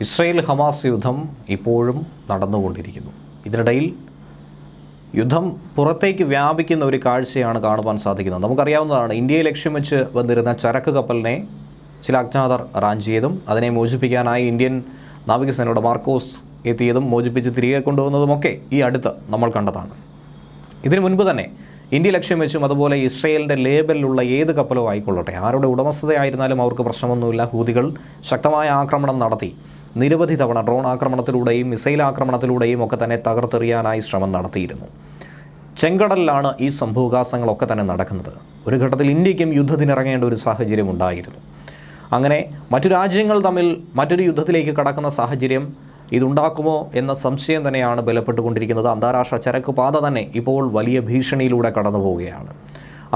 Israel Hamas യുദ്ധം ഇപ്പോഴും നടന്നുകൊണ്ടിരിക്കുന്നു. ഇതിനിടയിൽ യുദ്ധം പുറത്തേക്ക് വ്യാപിക്കുന്ന ഒരു കാഴ്ചയാണ് കാണുവാൻ സാധിക്കുന്നത്. നമുക്കറിയാവുന്നതാണ്, ഇന്ത്യയെ ലക്ഷ്യം വെച്ച് വന്നിരുന്ന ചരക്ക് കപ്പലിനെ ചില അജ്ഞാതർ റാഞ്ചിയതും അതിനെ മോചിപ്പിക്കാനായി ഇന്ത്യൻ നാവികസേനയുടെ മാർക്കോസ് എത്തിയതും മോചിപ്പിച്ച് തിരികെ കൊണ്ടുവന്നതുമൊക്കെ ഈ അടുത്ത് നമ്മൾ കണ്ടതാണ്. ഇതിനു മുൻപ് തന്നെ ഇന്ത്യ ലക്ഷ്യം വെച്ചും അതുപോലെ ഇസ്രയേലിൻ്റെ ലേബലിലുള്ള ഏത് കപ്പലോ ആയിക്കൊള്ളട്ടെ, ആരുടെ ഉടമസ്ഥതയായിരുന്നാലും അവർക്ക് പ്രശ്നമൊന്നുമില്ല, ഹൂതികൾ ശക്തമായ ആക്രമണം നടത്തി നിരവധി തവണ ഡ്രോൺ ആക്രമണത്തിലൂടെയും മിസൈൽ ആക്രമണത്തിലൂടെയും ഒക്കെ തന്നെ തകർത്തെറിയാനായി ശ്രമം നടത്തിയിരുന്നു. ചെങ്കടലിലാണ് ഈ സംഭവവികാസങ്ങളൊക്കെ തന്നെ നടക്കുന്നത്. ഒരു ഘട്ടത്തിൽ ഇന്ത്യക്കും യുദ്ധത്തിനിറങ്ങേണ്ട ഒരു സാഹചര്യം ഉണ്ടായിരുന്നു. അങ്ങനെ മറ്റു രാജ്യങ്ങൾ തമ്മിൽ മറ്റൊരു യുദ്ധത്തിലേക്ക് കടക്കുന്ന സാഹചര്യം ഇതുണ്ടാക്കുമോ എന്ന സംശയം തന്നെയാണ് ബലപ്പെട്ടുകൊണ്ടിരിക്കുന്നത്. അന്താരാഷ്ട്ര ചരക്ക് പാത തന്നെ ഇപ്പോൾ വലിയ ഭീഷണിയിലൂടെ കടന്നു പോവുകയാണ്.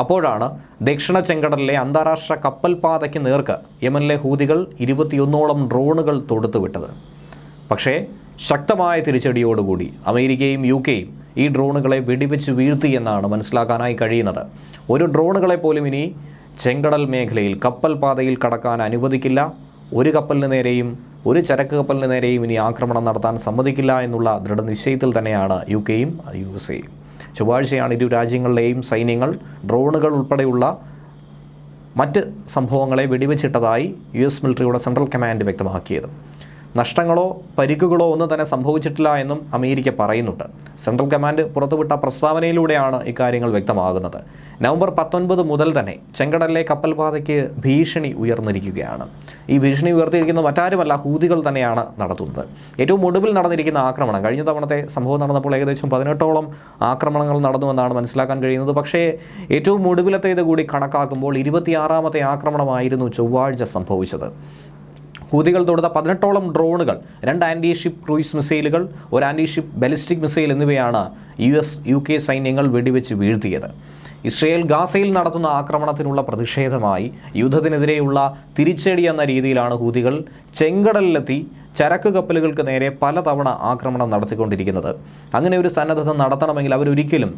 അപ്പോഴാണ് ദക്ഷിണ ചെങ്കടലിലെ അന്താരാഷ്ട്ര കപ്പൽ പാതയ്ക്ക് നേർക്ക് യമനിലെ ഹൂതികൾ 21ഓളം ഡ്രോണുകൾ തൊടുത്തുവിട്ടത്. പക്ഷേ ശക്തമായ തിരിച്ചടിയോടുകൂടി അമേരിക്കയും UK-യും ഈ ഡ്രോണുകളെ വെടിവെച്ച് വീഴ്ത്തി എന്നാണ് മനസ്സിലാക്കാനായി കഴിയുന്നത്. ഒരു ഡ്രോണുകളെ പോലും ഇനി ചെങ്കടൽ മേഖലയിൽ കപ്പൽ പാതയിൽ കടക്കാൻ അനുവദിക്കില്ല. ഒരു കപ്പലിന് നേരെയും ഒരു ചരക്ക് കപ്പലിന് നേരെയും ഇനി ആക്രമണം നടത്താൻ സമ്മതിക്കില്ല എന്നുള്ള ദൃഢനിശ്ചയത്തിൽ തന്നെയാണ് UK-യും USA-യും. ചൊവ്വാഴ്ചയാണ് ഇരു രാജ്യങ്ങളിലെയും സൈന്യങ്ങൾ ഡ്രോണുകൾ ഉൾപ്പെടെയുള്ള മറ്റ് സംഭവങ്ങളെ വെടിവെച്ചിട്ടതായി US മിലിറ്ററിയുടെ സെൻട്രൽ കമാൻഡ് വ്യക്തമാക്കിയത്. നഷ്ടങ്ങളോ പരിക്കുകളോ ഒന്നും തന്നെ സംഭവിച്ചിട്ടില്ല എന്നും അമേരിക്ക പറയുന്നുണ്ട്. സെൻട്രൽ കമാൻഡ് പുറത്തുവിട്ട പ്രസ്താവനയിലൂടെയാണ് ഇക്കാര്യങ്ങൾ വ്യക്തമാകുന്നത്. നവംബർ 19 മുതൽ തന്നെ ചെങ്കടലിലെ കപ്പൽ പാതയ്ക്ക് ഭീഷണി ഉയർന്നിരിക്കുകയാണ്. ഈ ഭീഷണി ഉയർത്തിയിരിക്കുന്ന മറ്റാരുമല്ല, ഹൂതികൾ തന്നെയാണ് നടത്തുന്നത്. ഏറ്റവും ഒടുവിൽ നടന്നിരിക്കുന്ന ആക്രമണം, കഴിഞ്ഞ തവണത്തെ സംഭവം നടന്നപ്പോൾ ഏകദേശം 18ഓളം ആക്രമണങ്ങൾ നടന്നുവെന്നാണ് മനസ്സിലാക്കാൻ കഴിയുന്നത്. പക്ഷേ ഏറ്റവും ഒടുവിലത്തേത് കൂടി കണക്കാക്കുമ്പോൾ 26ാമത്തെ ആക്രമണമായിരുന്നു ചൊവ്വാഴ്ച സംഭവിച്ചത്. ഹൂതികൾ തൊടുത്ത 18ഓളം ഡ്രോണുകൾ, 2 ആൻറ്റി ഷിപ്പ് ക്രൂയിസ് മിസൈലുകൾ, ഒരു ആൻറ്റി ഷിപ്പ് ബാലിസ്റ്റിക് മിസൈൽ എന്നിവയാണ് US UK സൈന്യങ്ങൾ വെടിവെച്ച് വീഴ്ത്തിയത്. ഇസ്രയേൽ ഗാസയിൽ നടത്തുന്ന ആക്രമണത്തിനുള്ള പ്രതിഷേധമായി യുദ്ധത്തിനെതിരെയുള്ള തിരിച്ചടി എന്ന രീതിയിലാണ് ഹൂതികൾ ചെങ്കടലിലെത്തി ചരക്ക് കപ്പലുകൾക്ക് നേരെ പലതവണ ആക്രമണം നടത്തിക്കൊണ്ടിരിക്കുന്നത്. അങ്ങനെ ഒരു സന്നദ്ധത നടത്തണമെങ്കിൽ അവരൊരിക്കലും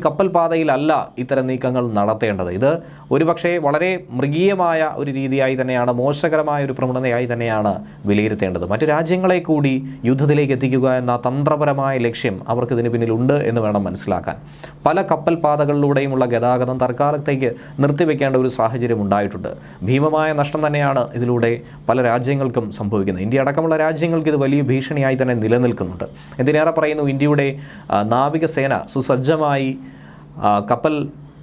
കപ്പൽ പാതയിലല്ല ഇത്തരം നീക്കങ്ങൾ നടത്തേണ്ടത്. ഇത് ഒരുപക്ഷെ വളരെ മൃഗീയമായ ഒരു രീതിയായി തന്നെയാണ്, മോശകരമായ ഒരു പ്രവണതയായി തന്നെയാണ് വിലയിരുത്തേണ്ടത്. മറ്റു രാജ്യങ്ങളെ കൂടി യുദ്ധത്തിലേക്ക് എത്തിക്കുക എന്ന തന്ത്രപരമായ ലക്ഷ്യം അവർക്കിതിന് പിന്നിലുണ്ട് എന്ന് വേണം മനസ്സിലാക്കാൻ. പല കപ്പൽ പാതകളിലൂടെയുമുള്ള ഗതാഗതം തൽക്കാലത്തേക്ക് നിർത്തിവെക്കേണ്ട ഒരു സാഹചര്യം ഉണ്ടായിട്ടുണ്ട്. ഭീമമായ നഷ്ടം തന്നെയാണ് ഇതിലൂടെ പല രാജ്യങ്ങൾക്കും സംഭവിക്കുന്നത്. ഇന്ത്യ അടക്കമുള്ള രാജ്യങ്ങൾക്ക് ഇത് വലിയ ഭീഷണിയായി തന്നെ നിലനിൽക്കുന്നുണ്ട്. എന്തിനേറെ പറയുന്നു, ഇന്ത്യയുടെ നാവികസേന സുസജ്ജമായി കപ്പൽ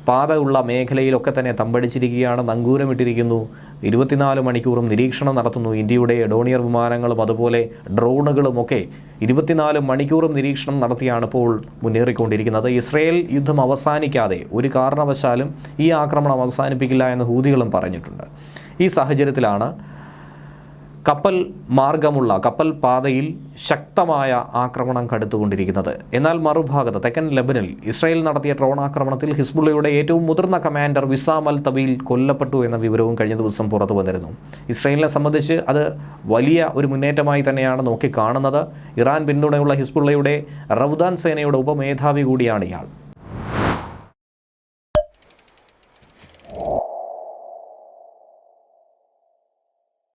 പാത ഉള്ള മേഖലയിലൊക്കെ തന്നെ തമ്പടിച്ചിരിക്കുകയാണ്, നങ്കൂരമിട്ടിരിക്കുന്നു. 24 മണിക്കൂറും നിരീക്ഷണം നടത്തുന്നു. ഇന്ത്യയുടെ ഡോണിയർ വിമാനങ്ങളും അതുപോലെ ഡ്രോണുകളുമൊക്കെ 24 മണിക്കൂറും നിരീക്ഷണം നടത്തിയാണ് ഇപ്പോൾ മുന്നേറിക്കൊണ്ടിരിക്കുന്നത്. ഇസ്രയേൽ യുദ്ധം അവസാനിക്കാതെ ഒരു കാരണവശാലും ഈ ആക്രമണം അവസാനിപ്പിക്കില്ല എന്ന് ഹൂതികളും പറഞ്ഞിട്ടുണ്ട്. ഈ സാഹചര്യത്തിലാണ് കപ്പൽ മാർഗമുള്ള കപ്പൽ പാതയിൽ ശക്തമായ ആക്രമണം കടുത്തുകൊണ്ടിരിക്കുന്നത്. എന്നാൽ മറുഭാഗത്ത് തെക്കൻ ലെബനിൽ ഇസ്രായേൽ നടത്തിയ ഡ്രോൺ ആക്രമണത്തിൽ ഹിസ്ബുള്ളയുടെ ഏറ്റവും മുതിർന്ന കമാൻഡർ വിസാം അൽ തബീൽ കൊല്ലപ്പെട്ടു എന്ന വിവരവും കഴിഞ്ഞ ദിവസം പുറത്തു വന്നിരുന്നു. ഇസ്രായേലിനെ സംബന്ധിച്ച് അത് വലിയ ഒരു മുന്നേറ്റമായി തന്നെയാണ് നോക്കിക്കാണുന്നത്. ഇറാൻ പിന്തുണയുള്ള ഹിസ്ബുള്ളയുടെ റൗദാൻ സേനയുടെ ഉപമേധാവി കൂടിയാണ് ഇയാൾ.